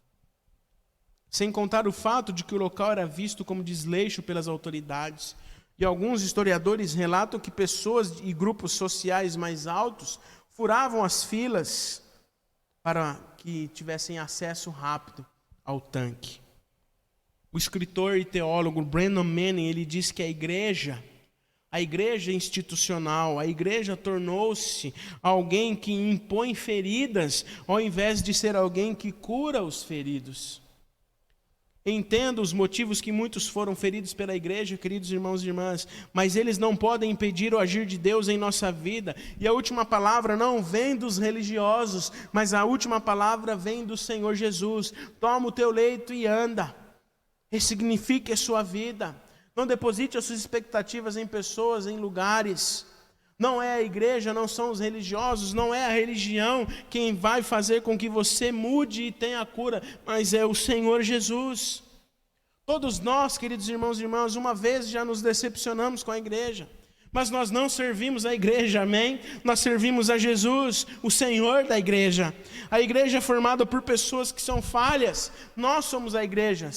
Sem contar o fato de que o local era visto como desleixo pelas autoridades. E alguns historiadores relatam que pessoas e grupos sociais mais altos furavam as filas para que tivessem acesso rápido ao tanque. O escritor e teólogo Brennan Manning, ele diz que a igreja institucional, a igreja tornou-se alguém que impõe feridas, ao invés de ser alguém que cura os feridos. Entendo os motivos que muitos foram feridos pela igreja, queridos irmãos e irmãs, mas eles não podem impedir o agir de Deus em nossa vida. E a última palavra não vem dos religiosos, mas a última palavra vem do Senhor Jesus. Toma o teu leito e anda. Ressignifique a sua vida. Não deposite as suas expectativas em pessoas, em lugares. Não é a igreja, não são os religiosos, não é a religião quem vai fazer com que você mude e tenha a cura, mas é o Senhor Jesus. Todos nós, queridos irmãos e irmãs, uma vez já nos decepcionamos com a igreja, mas nós não servimos a igreja, amém? Nós servimos a Jesus, o Senhor da igreja. A igreja é formada por pessoas que são falhas, nós somos a igreja.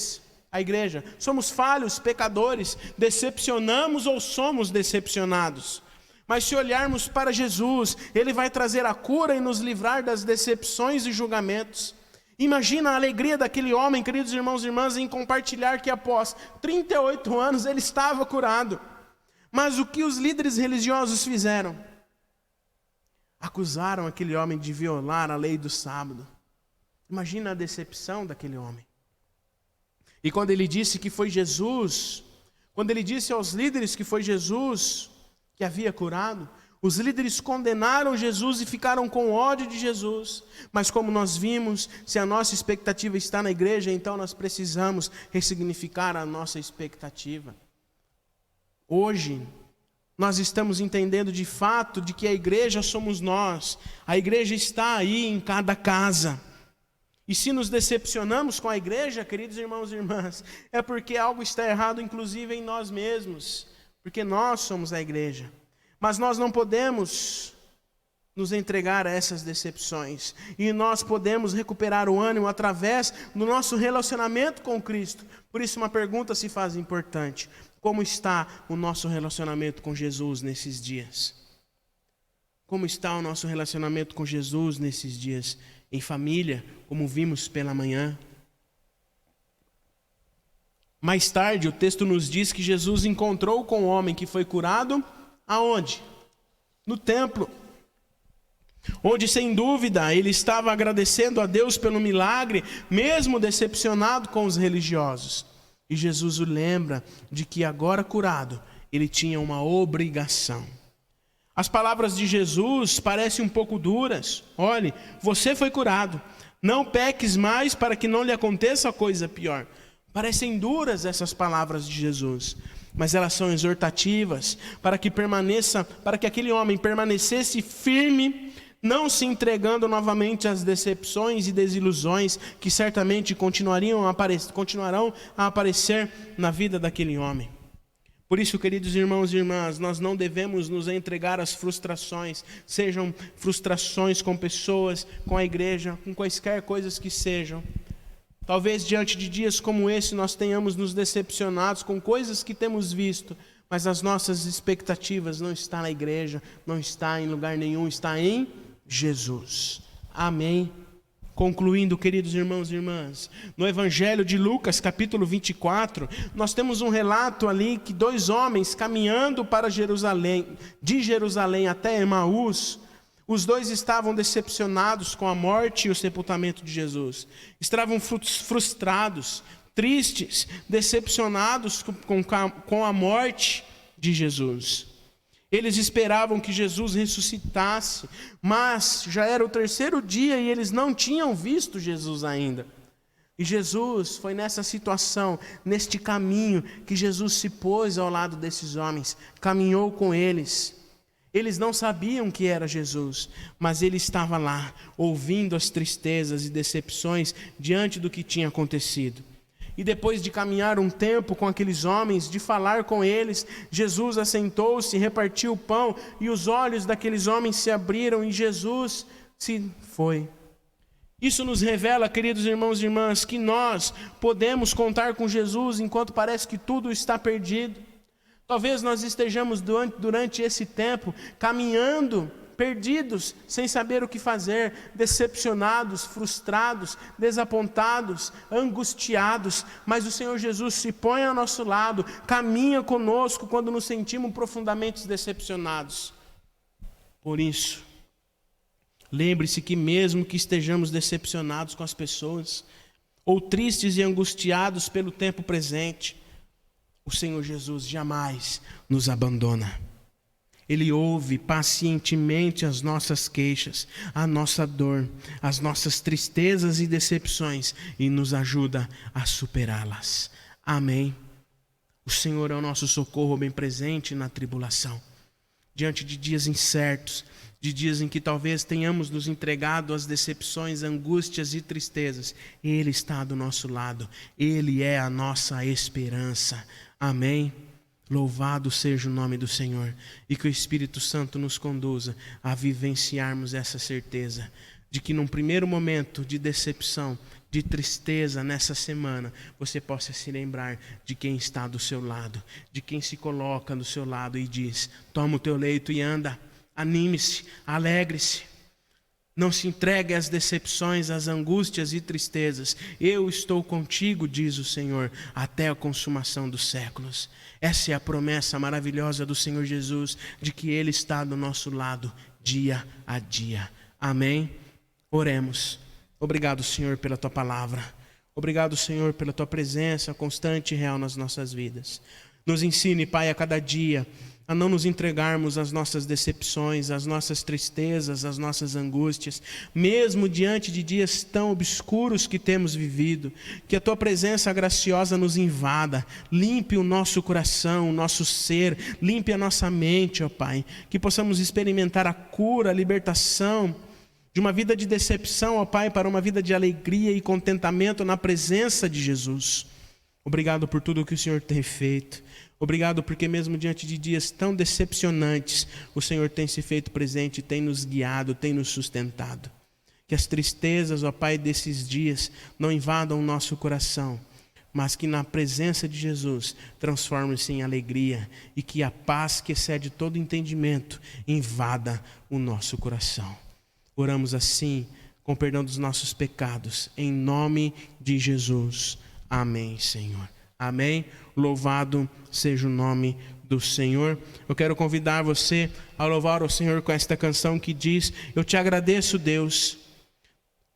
Somos falhos, pecadores, decepcionamos ou somos decepcionados. Mas se olharmos para Jesus, Ele vai trazer a cura e nos livrar das decepções e julgamentos. Imagina a alegria daquele homem, queridos irmãos e irmãs, em compartilhar que após 38 anos ele estava curado. Mas o que os líderes religiosos fizeram? Acusaram aquele homem de violar a lei do sábado. Imagina a decepção daquele homem. E quando ele disse que foi Jesus, quando ele disse aos líderes que foi Jesus que havia curado, os líderes condenaram Jesus e ficaram com ódio de Jesus. Mas como nós vimos, se a nossa expectativa está na igreja, então nós precisamos ressignificar a nossa expectativa. Hoje, nós estamos entendendo de fato de que a igreja somos nós. A igreja está aí em cada casa. E se nos decepcionamos com a igreja, queridos irmãos e irmãs, é porque algo está errado, inclusive em nós mesmos. Porque nós somos a igreja. Mas nós não podemos nos entregar a essas decepções. E nós podemos recuperar o ânimo através do nosso relacionamento com Cristo. Por isso uma pergunta se faz importante. Como está o nosso relacionamento com Jesus nesses dias? Como está o nosso relacionamento com Jesus nesses dias? Em família, como vimos pela manhã. Mais tarde, o texto nos diz que Jesus encontrou com o homem que foi curado, aonde? No templo. onde sem dúvida ele estava agradecendo a Deus pelo milagre, mesmo decepcionado com os religiosos. E Jesus o lembra de que agora curado, ele tinha uma obrigação. As palavras de Jesus parecem um pouco duras. Olhe, você foi curado, não peques mais para que não lhe aconteça coisa pior. Parecem duras essas palavras de Jesus, mas elas são exortativas para que aquele homem permanecesse firme, não se entregando novamente às decepções e desilusões que certamente continuarão a aparecer na vida daquele homem. Por isso, queridos irmãos e irmãs, nós não devemos nos entregar às frustrações, sejam frustrações com pessoas, com a igreja, com quaisquer coisas que sejam. Talvez diante de dias como esse nós tenhamos nos decepcionados com coisas que temos visto, mas as nossas expectativas não estão na igreja, não está em lugar nenhum, está em Jesus. Amém. Concluindo, queridos irmãos e irmãs, no Evangelho de Lucas, capítulo 24, nós temos um relato ali que 2 homens caminhando para Jerusalém, de Jerusalém até Emaús, os 2 estavam decepcionados com a morte e o sepultamento de Jesus. Estavam frustrados, tristes, decepcionados com a morte de Jesus. Eles esperavam que Jesus ressuscitasse, mas já era o 3º dia e eles não tinham visto Jesus ainda. E Jesus foi nessa situação, neste caminho, que Jesus se pôs ao lado desses homens, caminhou com eles. Eles não sabiam que era Jesus, mas ele estava lá, ouvindo as tristezas e decepções diante do que tinha acontecido. E depois de caminhar um tempo com aqueles homens, de falar com eles, Jesus assentou-se, repartiu o pão, e os olhos daqueles homens se abriram e Jesus se foi. Isso nos revela, queridos irmãos e irmãs, que nós podemos contar com Jesus enquanto parece que tudo está perdido. Talvez nós estejamos durante esse tempo caminhando, perdidos, sem saber o que fazer, decepcionados, frustrados, desapontados, angustiados, mas o Senhor Jesus se põe ao nosso lado, caminha conosco quando nos sentimos profundamente decepcionados. Por isso, lembre-se que mesmo que estejamos decepcionados com as pessoas, ou tristes e angustiados pelo tempo presente, o Senhor Jesus jamais nos abandona. Ele ouve pacientemente as nossas queixas, a nossa dor, as nossas tristezas e decepções e nos ajuda a superá-las. Amém. O Senhor é o nosso socorro bem presente na tribulação. Diante de dias incertos, de dias em que talvez tenhamos nos entregado às decepções, angústias e tristezas, Ele está do nosso lado. Ele é a nossa esperança. Amém. Louvado seja o nome do Senhor, e que o Espírito Santo nos conduza a vivenciarmos essa certeza de que num primeiro momento de decepção, de tristeza nessa semana, você possa se lembrar de quem está do seu lado, de quem se coloca do seu lado e diz: toma o teu leito e anda, anime-se, alegre-se. Não se entregue às decepções, às angústias e tristezas. Eu estou contigo, diz o Senhor, até a consumação dos séculos. Essa é a promessa maravilhosa do Senhor Jesus, de que Ele está do nosso lado, dia a dia. Amém? Oremos. Obrigado, Senhor, pela Tua palavra. Obrigado, Senhor, pela Tua presença constante e real nas nossas vidas. Nos ensine, Pai, a cada dia a não nos entregarmos às nossas decepções, às nossas tristezas, às nossas angústias, mesmo diante de dias tão obscuros que temos vivido. Que a Tua presença graciosa nos invada, limpe o nosso coração, o nosso ser, limpe a nossa mente, ó Pai. Que possamos experimentar a cura, a libertação de uma vida de decepção, ó Pai, para uma vida de alegria e contentamento na presença de Jesus. Obrigado por tudo o que o Senhor tem feito. Obrigado porque mesmo diante de dias tão decepcionantes, o Senhor tem se feito presente, tem nos guiado, tem nos sustentado. Que as tristezas, ó Pai, desses dias não invadam o nosso coração, mas que na presença de Jesus transformem-se em alegria e que a paz que excede todo entendimento invada o nosso coração. Oramos assim, com perdão dos nossos pecados, em nome de Jesus. Amém, Senhor. Amém. Louvado seja o nome do do Senhor. Eu quero convidar você a louvar o Senhor com esta canção que diz: eu te agradeço, Deus.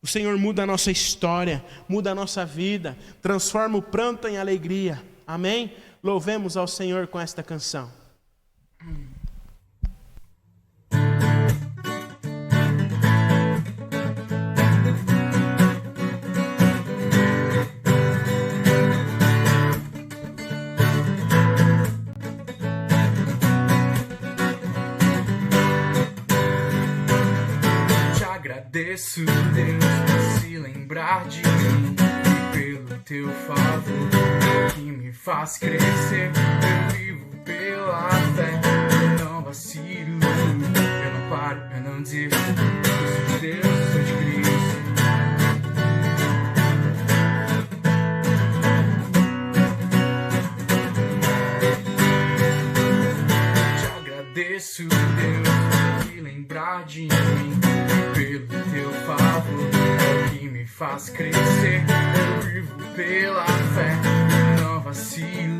O Senhor muda a nossa história, muda a nossa vida, transforma o pranto em alegria. Amém? Louvemos ao Senhor com esta canção. Agradeço, Deus, por se lembrar de mim e pelo teu favor que me faz crescer. Eu vivo pela fé, eu não vacilo, eu não paro, eu não desisto. Eu sou de Deus, eu sou de Cristo. Te agradeço, Deus, por se lembrar de mim. Pelo teu favor que me faz crescer. Eu vivo pela fé, eu não vacilo,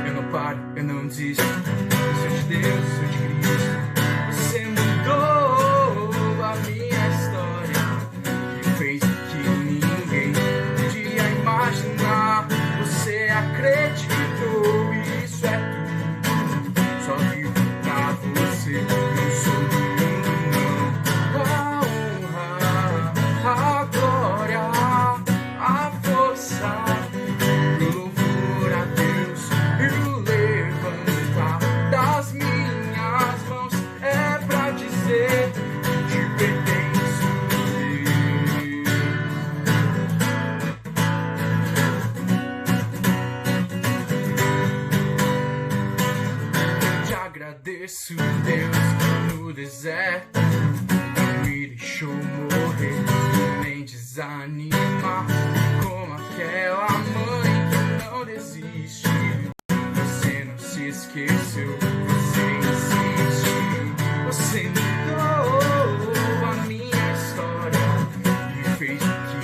eu não paro, eu não desisto. Eu sou de Deus, eu sou de Cristo. Você mudou a minha história e fez o que ninguém podia imaginar. Você acreditou, isso é tudo. Só vivo pra você, eu sou do mundo, não. A glória, a força, o louvor a Deus e o levantar das minhas mãos é pra dizer que te pertenço, Deus. Te agradeço, Deus, no deserto me deixou morrer, nem desanimar, como aquela mãe que não desiste. Você não se esqueceu, você insiste. Você mudou a minha história e fez o que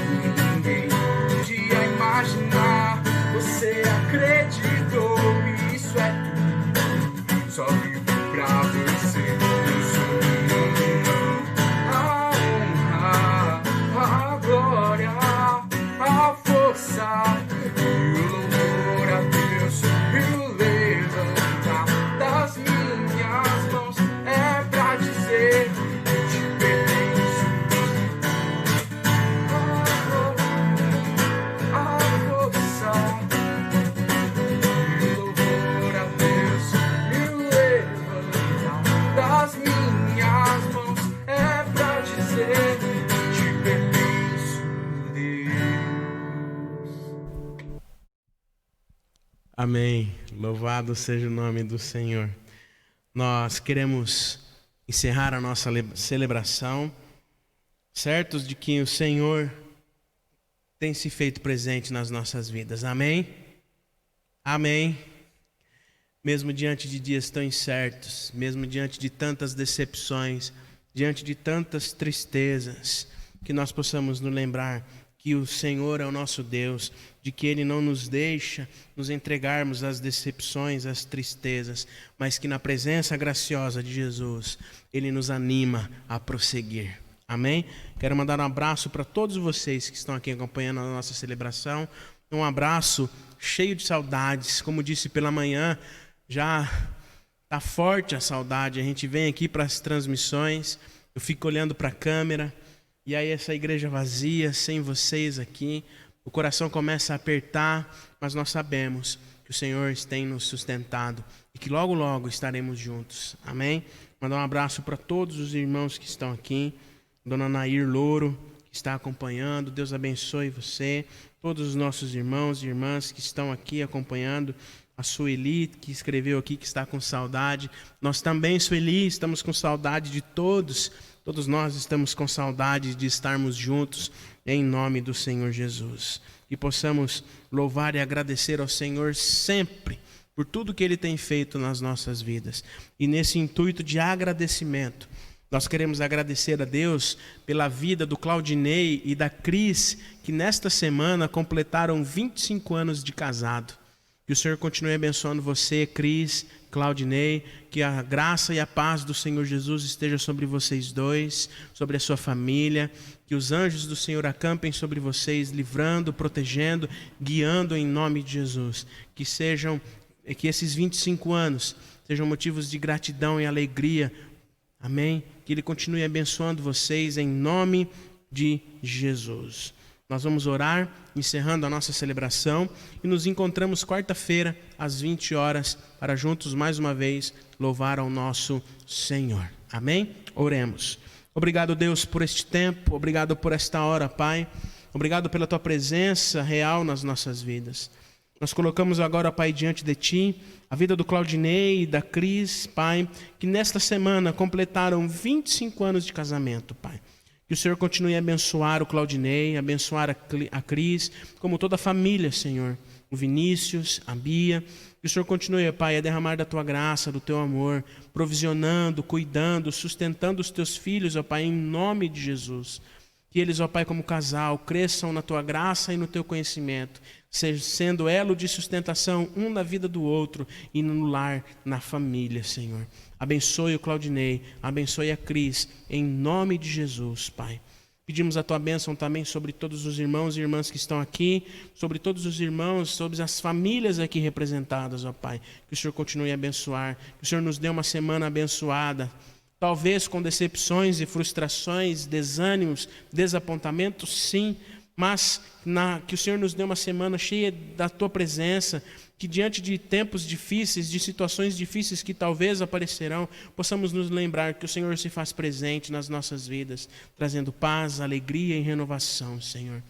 ninguém podia imaginar. Você acreditou, isso é tudo. Só vivo pra você, eu sou do mundo, não. A glória, a força e o louvor a Deus e o levantar das minhas mãos é pra dizer que te pertenço. A força e o louvor a Deus e o levantar das minhas mãos é pra dizer que te pertenço, Deus. Amém. Louvado seja o nome do Senhor. Nós queremos encerrar a nossa celebração, certos de que o Senhor tem se feito presente nas nossas vidas. Amém? Amém. Mesmo diante de dias tão incertos, mesmo diante de tantas decepções, diante de tantas tristezas, que nós possamos nos lembrar que o Senhor é o nosso Deus, de que Ele não nos deixa nos entregarmos às decepções, às tristezas, mas que na presença graciosa de Jesus, Ele nos anima a prosseguir. Amém? Quero mandar um abraço para todos vocês que estão aqui acompanhando a nossa celebração. Um abraço cheio de saudades. Como disse pela manhã, já está forte a saudade. A gente vem aqui para as transmissões, eu fico olhando para a câmera, e aí essa igreja vazia, sem vocês aqui, o coração começa a apertar, mas nós sabemos que o Senhor tem nos sustentado e que logo, logo estaremos juntos. Amém? Mandar um abraço para todos os irmãos que estão aqui. Dona Nair Louro, que está acompanhando. Deus abençoe você. Todos os nossos irmãos e irmãs que estão aqui acompanhando. A Sueli, que escreveu aqui que está com saudade. Nós também, Sueli, estamos com saudade de todos. Todos nós estamos com saudade de estarmos juntos em nome do Senhor Jesus. Que possamos louvar e agradecer ao Senhor sempre por tudo que Ele tem feito nas nossas vidas. E nesse intuito de agradecimento, nós queremos agradecer a Deus pela vida do Claudinei e da Cris, que nesta semana completaram 25 anos de casado. Que o Senhor continue abençoando você, Cris, Claudinei, que a graça e a paz do Senhor Jesus esteja sobre vocês dois, sobre a sua família, que os anjos do Senhor acampem sobre vocês, livrando, protegendo, guiando em nome de Jesus. Que esses 25 anos sejam motivos de gratidão e alegria. Amém? Que Ele continue abençoando vocês em nome de Jesus. Nós vamos orar, encerrando a nossa celebração, e nos encontramos quarta-feira, às 20 horas, para juntos, mais uma vez, louvar ao nosso Senhor. Amém? Oremos. Obrigado, Deus, por este tempo, obrigado por esta hora, Pai. Obrigado pela Tua presença real nas nossas vidas. Nós colocamos agora, Pai, diante de Ti, a vida do Claudinei e da Cris, Pai, que nesta semana completaram 25 anos de casamento, Pai. Que o Senhor continue a abençoar o Claudinei, abençoar a Cris, como toda a família, Senhor. O Vinícius, a Bia. Que o Senhor continue, Pai, a derramar da Tua graça, do Teu amor, provisionando, cuidando, sustentando os Teus filhos, ó Pai, em nome de Jesus. Que eles, ó Pai, como casal, cresçam na Tua graça e no Teu conhecimento, sendo elo de sustentação um na vida do outro e no lar, na família, Senhor. Abençoe o Claudinei, abençoe a Cris, em nome de Jesus, Pai. Pedimos a Tua bênção também sobre todos os irmãos e irmãs que estão aqui, sobre todos os irmãos, sobre as famílias aqui representadas, ó Pai. Que o Senhor continue a abençoar, que o Senhor nos dê uma semana abençoada, talvez com decepções e frustrações, desânimos, desapontamentos, sim, mas que o Senhor nos dê uma semana cheia da Tua presença, que diante de tempos difíceis, de situações difíceis que talvez aparecerão, possamos nos lembrar que o Senhor se faz presente nas nossas vidas, trazendo paz, alegria e renovação, Senhor.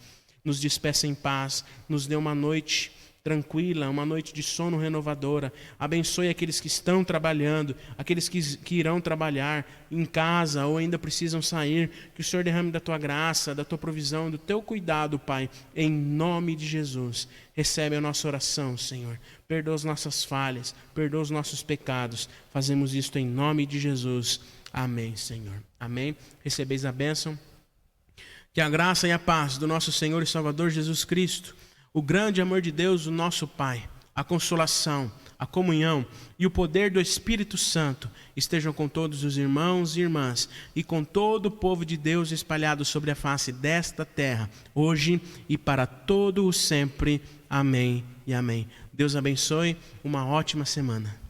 Nos despeça em paz, nos dê uma noite tranquila, uma noite de sono renovadora. Abençoe aqueles que estão trabalhando, aqueles que irão trabalhar em casa ou ainda precisam sair. Que o Senhor derrame da Tua graça, da Tua provisão, do Teu cuidado, Pai, em nome de Jesus. Recebe a nossa oração, Senhor. Perdoa as nossas falhas, perdoa os nossos pecados. Fazemos isto em nome de Jesus. Amém, Senhor. Amém. Recebeis a bênção. Que a graça e a paz do nosso Senhor e Salvador Jesus Cristo, o grande amor de Deus, o nosso Pai, a consolação, a comunhão e o poder do Espírito Santo estejam com todos os irmãos e irmãs e com todo o povo de Deus espalhado sobre a face desta terra, hoje e para todo o sempre. Amém e amém. Deus abençoe, uma ótima semana.